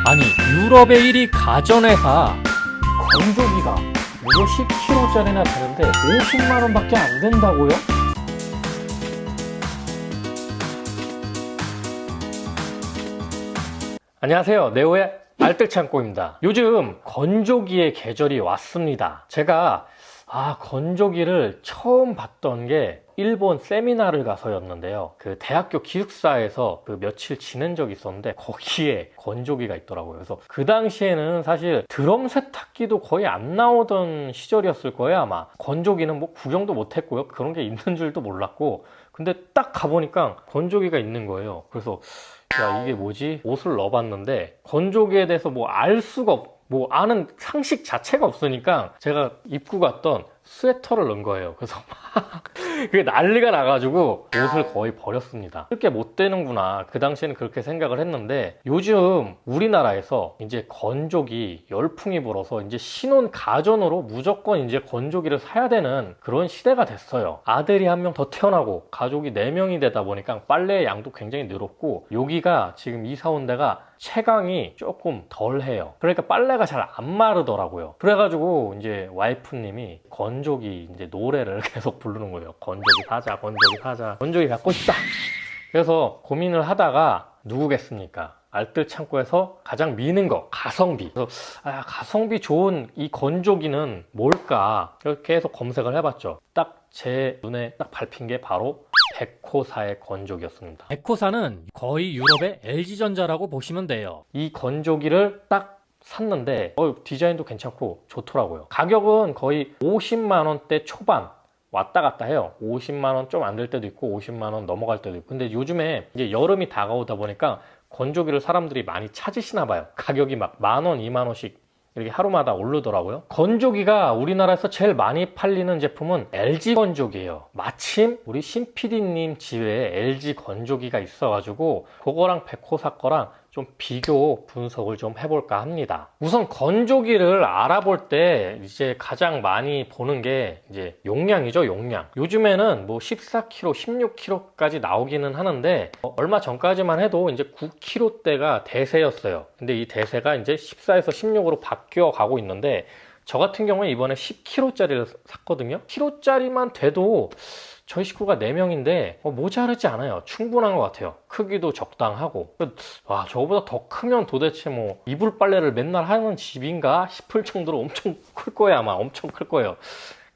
아니 유럽의 1위 가전회사 건조기가 무려 10kg짜리나 되는데 50만원 밖에 안 된다고요? 안녕하세요, 네오의 알뜰창고입니다. 요즘 건조기의 계절이 왔습니다. 제가 건조기를 처음 봤던 게 일본 세미나를 가서였는데요. 그 대학교 기숙사에서 그 며칠 지낸 적이 있었는데 거기에 건조기가 있더라고요. 그래서 그 당시에는 사실 드럼 세탁기도 거의 안 나오던 시절이었을 거예요, 아마. 건조기는 뭐 구경도 못 했고요. 그런 게 있는 줄도 몰랐고. 근데 딱 가보니까 건조기가 있는 거예요. 그래서 야, 이게 뭐지? 옷을 넣어봤는데 건조기에 대해서 뭐 알 수가 아는 상식 자체가 없으니까 제가 입고 갔던 스웨터를 넣은 거예요. 그래서 막 그게 난리가 나가지고 옷을 거의 버렸습니다. 쓸게 못 되는구나. 그 당시에는 그렇게 생각을 했는데 요즘 우리나라에서 이제 건조기 열풍이 불어서 이제 신혼 가전으로 무조건 이제 건조기를 사야 되는 그런 시대가 됐어요. 아들이 한 명 더 태어나고 가족이 4명이 되다 보니까 빨래의 양도 굉장히 늘었고 여기가 지금 이사 온 데가 채광이 조금 덜 해요. 그러니까 빨래가 잘 안 마르더라고요. 그래가지고 이제 와이프님이 건조기 이제 노래를 계속 부르는 거예요. 건조기 사자, 건조기 사자, 건조기 갖고 싶다. 그래서 고민을 하다가 누구겠습니까? 알뜰창고에서 가장 미는 거, 가성비. 그래서 가성비 좋은 이 건조기는 뭘까? 이렇게 해서 검색을 해봤죠. 딱 제 눈에 딱 밟힌 게 바로 베코사의 건조기였습니다. 베코사는 거의 유럽의 LG전자라고 보시면 돼요. 이 건조기를 딱 샀는데 디자인도 괜찮고 좋더라고요. 가격은 거의 50만원대 초반 왔다 갔다 해요. 50만원 좀 안 될 때도 있고 50만원 넘어갈 때도 있고. 근데 요즘에 이제 여름이 다가오다 보니까 건조기를 사람들이 많이 찾으시나 봐요. 가격이 막 10,000원, 20,000원씩 이렇게 하루마다 오르더라고요. 건조기가 우리나라에서 제일 많이 팔리는 제품은 LG 건조기예요. 마침 우리 신 PD님 집에 LG 건조기가 있어가지고 그거랑 베코사 거랑 좀 비교 분석을 좀 해볼까 합니다. 우선 건조기를 알아볼 때 이제 가장 많이 보는 게 이제 용량이죠, 용량. 요즘에는 뭐 14kg, 16kg까지 나오기는 하는데 얼마 전까지만 해도 이제 9kg대가 대세였어요. 근데 이 대세가 이제 14에서 16으로 바뀌어 가고 있는데 저 같은 경우에 이번에 10kg짜리를 샀거든요. 10kg짜리만 돼도 저희 식구가 4명인데 모자르지 않아요. 충분한 것 같아요. 크기도 적당하고. 와, 저거보다 더 크면 도대체 뭐 이불 빨래를 맨날 하는 집인가 싶을 정도로 엄청 클 거예요. 아마 엄청 클 거예요.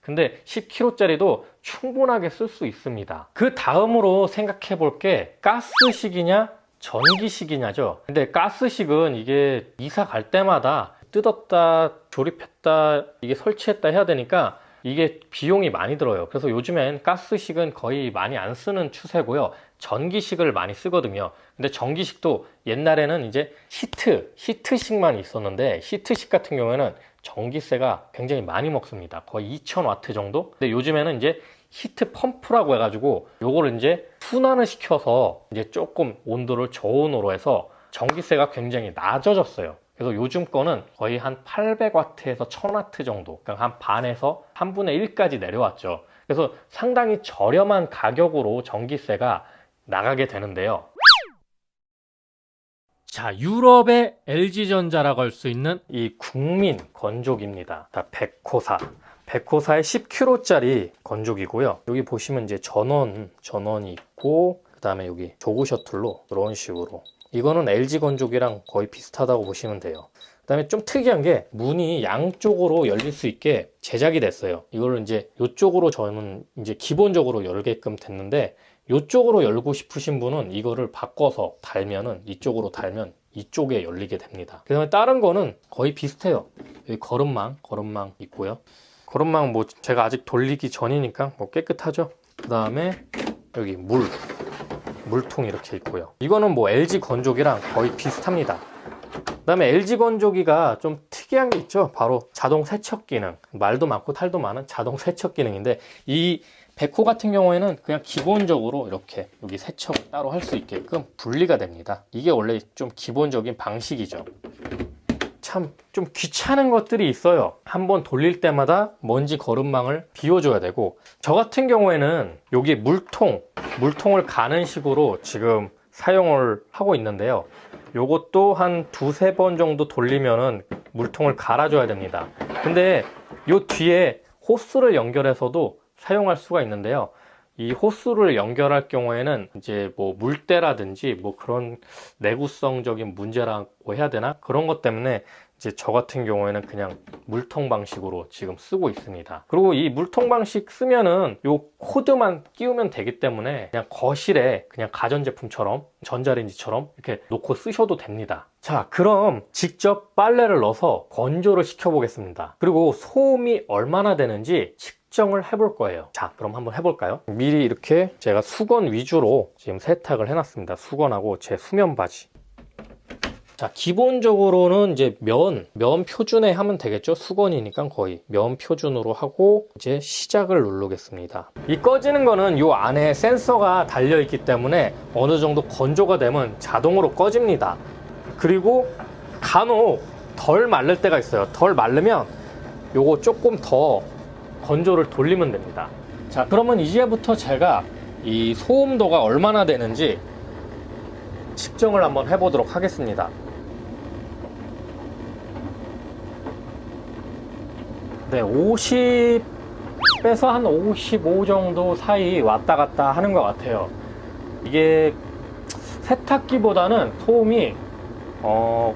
근데 10kg짜리도 충분하게 쓸 수 있습니다. 그 다음으로 생각해 볼 게 가스식이냐 전기식이냐죠. 근데 가스식은 이게 이사 갈 때마다 뜯었다 조립했다 이게 설치했다 해야 되니까 이게 비용이 많이 들어요. 그래서 요즘엔 가스식은 거의 많이 안 쓰는 추세고요. 전기식을 많이 쓰거든요. 근데 전기식도 옛날에는 이제 히트식만 있었는데 히트식 같은 경우에는 전기세가 굉장히 많이 먹습니다. 거의 2000W 정도? 근데 요즘에는 이제 히트 펌프라고 해가지고 요거를 이제 순환을 시켜서 이제 조금 온도를 저온으로 해서 전기세가 굉장히 낮아졌어요. 그래서 요즘 거는 거의 한 800W에서 1000W 정도, 그러니까 한 반에서 3분의 1까지 내려왔죠. 그래서 상당히 저렴한 가격으로 전기세가 나가게 되는데요. 자, 유럽의 LG전자라고 할 수 있는 이 국민 건조기입니다. 베코사. 베코사의 10kg짜리 건조기고요. 여기 보시면 이제 전원이 있고, 그 다음에 여기 조그 셔틀로 이런 식으로. 이거는 LG 건조기랑 거의 비슷하다고 보시면 돼요. 그 다음에 좀 특이한 게 문이 양쪽으로 열릴 수 있게 제작이 됐어요. 이거를 이제 이쪽으로 저는 이제 기본적으로 열게끔 됐는데 이쪽으로 열고 싶으신 분은 이거를 바꿔서 달면은 이쪽으로 달면 이쪽에 열리게 됩니다. 그 다음에 다른 거는 거의 비슷해요. 여기 거름망 있고요. 거름망 뭐 제가 아직 돌리기 전이니까 뭐 깨끗하죠. 그 다음에 여기 물통 이렇게 있고요. 이거는 뭐 LG 건조기랑 거의 비슷합니다. 그 다음에 LG 건조기가 좀 특이한 게 있죠. 바로 자동 세척 기능. 말도 많고 탈도 많은 자동 세척 기능인데 이 베코 같은 경우에는 그냥 기본적으로 이렇게 여기 세척 따로 할 수 있게끔 분리가 됩니다. 이게 원래 좀 기본적인 방식이죠. 참 좀 귀찮은 것들이 있어요. 한번 돌릴 때마다 먼지 거름망을 비워줘야 되고, 저 같은 경우에는 여기 물통을 가는 식으로 지금 사용을 하고 있는데요. 요것도 한 두세 번 정도 돌리면은 물통을 갈아줘야 됩니다. 근데 요 뒤에 호스를 연결해서도 사용할 수가 있는데요. 이 호스를 연결할 경우에는 이제 뭐 물때라든지 뭐 그런 내구성적인 문제라고 해야 되나? 그런 것 때문에 이제 저 같은 경우에는 그냥 물통 방식으로 지금 쓰고 있습니다. 그리고 이 물통 방식 쓰면은 요 코드만 끼우면 되기 때문에 그냥 거실에 그냥 가전제품처럼 전자레인지처럼 이렇게 놓고 쓰셔도 됩니다. 자, 그럼 직접 빨래를 넣어서 건조를 시켜 보겠습니다. 그리고 소음이 얼마나 되는지 측정을 해볼 거예요. 자, 그럼 한번 해볼까요? 미리 이렇게 제가 수건 위주로 지금 세탁을 해놨습니다. 수건하고 제 수면 바지. 자, 기본적으로는 이제 면 표준에 하면 되겠죠? 수건이니까 거의 면 표준으로 하고 이제 시작을 누르겠습니다. 이 꺼지는 거는 이 안에 센서가 달려 있기 때문에 어느 정도 건조가 되면 자동으로 꺼집니다. 그리고 간혹 덜 마를 때가 있어요. 덜 마르면 요거 조금 더 건조를 돌리면 됩니다. 자, 그러면 이제부터 제가 이 소음도가 얼마나 되는지 측정을 한번 해보도록 하겠습니다. 네, 50에서 한 55 정도 사이 왔다 갔다 하는 것 같아요. 이게 세탁기보다는 소음이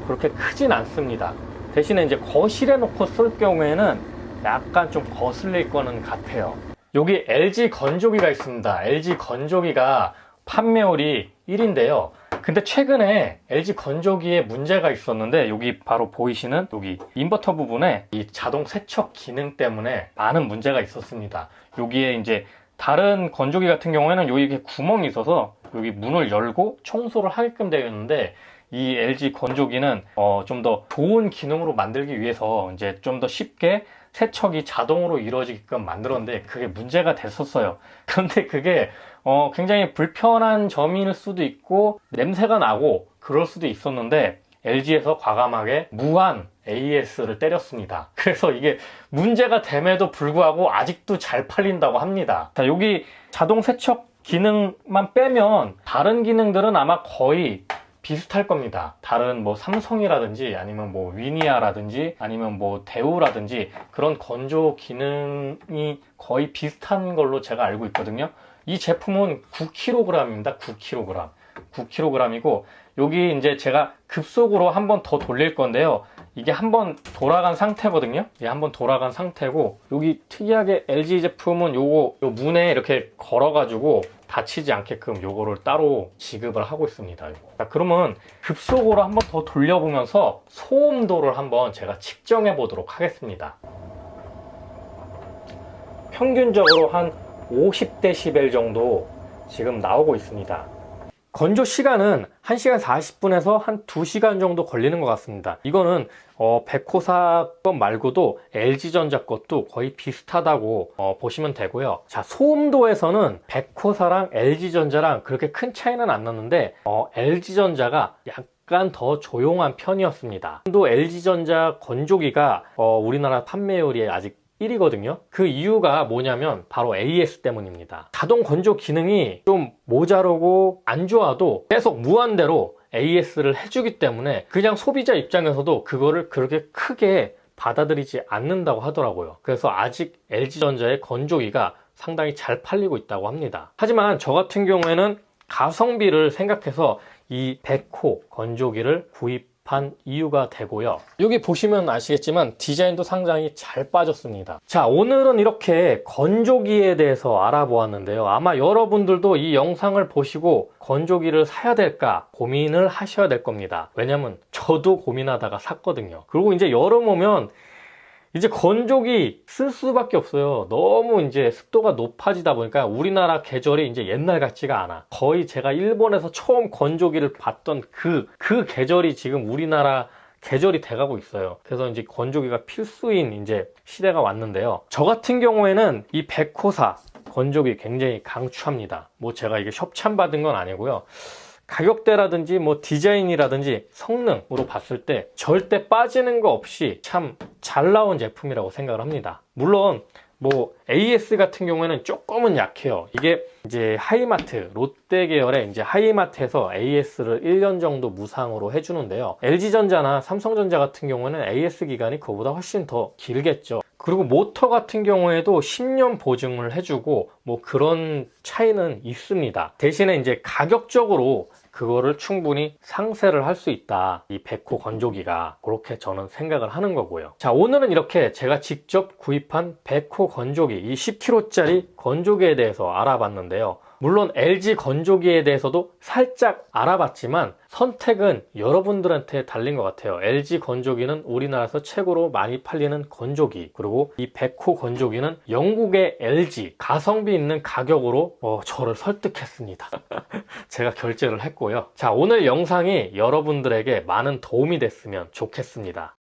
그렇게 크진 않습니다. 대신에 이제 거실에 놓고 쓸 경우에는 약간 좀 거슬릴 거는 같아요. 여기 LG 건조기가 있습니다. LG 건조기가 판매율이 1인데요. 근데 최근에 LG 건조기에 문제가 있었는데 여기 바로 보이시는 여기 인버터 부분에 이 자동 세척 기능 때문에 많은 문제가 있었습니다. 여기에 이제 다른 건조기 같은 경우에는 여기에 구멍이 있어서 여기 문을 열고 청소를 하게끔 되어 있는데 이 LG 건조기는 좀 더 좋은 기능으로 만들기 위해서 이제 좀 더 쉽게 세척이 자동으로 이루어지게끔 만들었는데 그게 문제가 됐었어요. 그런데 그게 굉장히 불편한 점일 수도 있고 냄새가 나고 그럴 수도 있었는데 LG에서 과감하게 무한 AS를 때렸습니다. 그래서 이게 문제가 됨에도 불구하고 아직도 잘 팔린다고 합니다. 자, 여기 자동 세척 기능만 빼면 다른 기능들은 아마 거의 비슷할 겁니다. 다른 뭐 삼성이라든지 아니면 뭐 위니아라든지 아니면 뭐 대우라든지 그런 건조 기능이 거의 비슷한 걸로 제가 알고 있거든요. 이 제품은 9kg입니다. 9kg. 9kg이고 여기 이제 제가 급속으로 한 번 더 돌릴 건데요. 이게 한번 돌아간 상태거든요. 이게 한번 돌아간 상태고 여기 특이하게 LG 제품은 요 문에 이렇게 걸어가지고 다치지 않게끔 요거를 따로 지급을 하고 있습니다. 자, 그러면 급속으로 한번 더 돌려보면서 소음도를 한번 제가 측정해 보도록 하겠습니다. 평균적으로 한 50dB 정도 지금 나오고 있습니다. 건조 시간은 1시간 40분에서 한 2시간 정도 걸리는 것 같습니다. 이거는 백호사 것 말고도 LG전자 것도 거의 비슷하다고 보시면 되고요. 자, 소음도에서는 백호사랑 LG전자랑 그렇게 큰 차이는 안 났는데 LG전자가 약간 더 조용한 편이었습니다. 또 LG전자 건조기가 우리나라 판매율이 아직 1이거든요. 그 이유가 뭐냐면 바로 AS 때문입니다. 자동 건조 기능이 좀 모자르고 안 좋아도 계속 무한대로 AS를 해주기 때문에 그냥 소비자 입장에서도 그거를 그렇게 크게 받아들이지 않는다고 하더라고요. 그래서 아직 LG전자의 건조기가 상당히 잘 팔리고 있다고 합니다. 하지만 저 같은 경우에는 가성비를 생각해서 이 백호 건조기를 구입한 이유가 되고요. 여기 보시면 아시겠지만 디자인도 상당히 잘 빠졌습니다. 자, 오늘은 이렇게 건조기에 대해서 알아보았는데요. 아마 여러분들도 이 영상을 보시고 건조기를 사야 될까 고민을 하셔야 될 겁니다. 왜냐면 저도 고민하다가 샀거든요. 그리고 이제 여름 오면 이제 건조기 쓸 수밖에 없어요. 너무 이제 습도가 높아지다 보니까 우리나라 계절이 이제 옛날 같지가 않아. 거의 제가 일본에서 처음 건조기를 봤던 그 계절이 지금 우리나라 계절이 돼가고 있어요. 그래서 이제 건조기가 필수인 이제 시대가 왔는데요. 저 같은 경우에는 이 백호사 건조기 굉장히 강추합니다. 뭐 제가 이게 협찬 받은 건 아니고요. 가격대라든지 뭐 디자인이라든지 성능으로 봤을 때 절대 빠지는 거 없이 참 잘 나온 제품이라고 생각을 합니다. 물론 뭐 AS 같은 경우에는 조금은 약해요. 이게 이제 하이마트, 롯데 계열의 이제 하이마트에서 AS를 1년 정도 무상으로 해주는데요. LG전자나 삼성전자 같은 경우에는 AS 기간이 그거보다 훨씬 더 길겠죠. 그리고 모터 같은 경우에도 10년 보증을 해주고 뭐 그런 차이는 있습니다. 대신에 이제 가격적으로 그거를 충분히 상쇄를 할 수 있다. 이 베코 건조기가. 그렇게 저는 생각을 하는 거고요. 자, 오늘은 이렇게 제가 직접 구입한 베코 건조기, 이 10kg짜리 건조기에 대해서 알아봤는데요. 물론 LG 건조기에 대해서도 살짝 알아봤지만 선택은 여러분들한테 달린 것 같아요. LG 건조기는 우리나라에서 최고로 많이 팔리는 건조기, 그리고 이 베코 건조기는 영국의 LG, 가성비 있는 가격으로 저를 설득했습니다. 제가 결제를 했고요. 자, 오늘 영상이 여러분들에게 많은 도움이 됐으면 좋겠습니다.